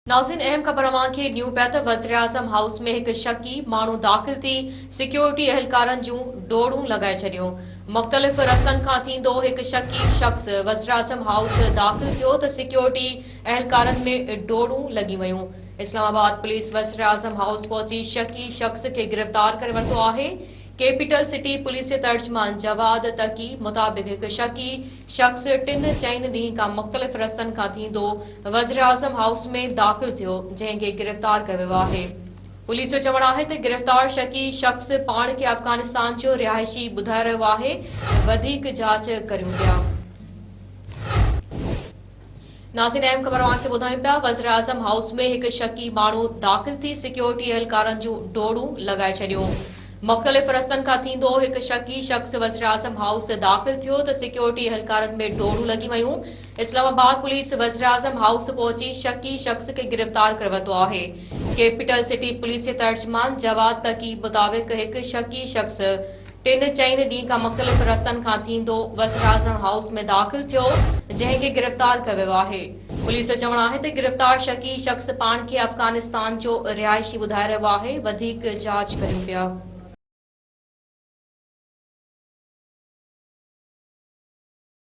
नाज़रीन अहम ख़बर के न्यू पिया त वज़ीर आज़म हाउस में एक शकी माण्हू दाख़िल थी सिक्योरिटी एहलकारनि जूं डोड़ूं लगाए छॾियूं। मुख़्तलिफ़ रस्तनि खां थींदो हिकु शकी शख़्स वज़ीर आज़म हाउस दाख़िल थियो त सिक्योरिटी एहलकारनि में डोड़ूं लॻी वयूं। इस्लामाबाद पुलिस वज़ीर आज़म हाउस पहुची शकी शख़्स खे गिरफ़्तार करे वरितो आहे। कैपिटल सिटी पुलिस जे तर्जमान जवाद तकी मुताबिक़ हिकु शकी शख़्स 3-4 ॾींहं खां मुख़्तलिफ़ रस्तनि खां थींदो वज़ीर आज़म हाउस में दाख़िल थियो, जंहिंखे गिरफ़्तार कयो वियो आहे। पुलिस जो चवणु आहे त गिरफ़्तार शकी शख़्स पाण खे अफ़गानिस्तान जो रिहायशी ॿुधाए रहियो आहे। वधीक जांच करियूं पिया। नाज़रीन अहम ख़बर खे ॿुधायूं पिया वज़ीर आज़म हाउस में हिकु शकी माण्हू दाख़िल थी सिक्योरिटी एहलकारनि जूं डोड़ूं लगाए छॾियूं। मुख़्तलिफ़ रस्तनि खां थींदो हिकु शकी शख़्स वज़ीर आज़म हाउस दाख़िल थियो त सिक्योरिटी एहलकारनि में डोड़ूं लॻी वयूं। इस्लामाबाद पुलिस वज़ीर आज़म हाउस पहुची शकी शख़्स खे गिरफ़्तार करे वरितो आहे। कैपिटल सिटी पुलिस जे तर्जमान जवाद तकी मुताबिक़ हिकु शकी शख़्स 3-4 ॾींहं खां मुख़्तलिफ़ रस्तनि खां थींदो वज़ीर आज़म हाउस में दाख़िल थियो, जंहिंखे गिरफ़्तार कयो वियो आहे। पुलिस जो चवणु आहे त गिरफ़्तार शकी शख़्स पाण खे अफ़गानिस्तान जो रिहायशी ॿुधाए रहियो आहे। वधीक जांच करियूं पिया।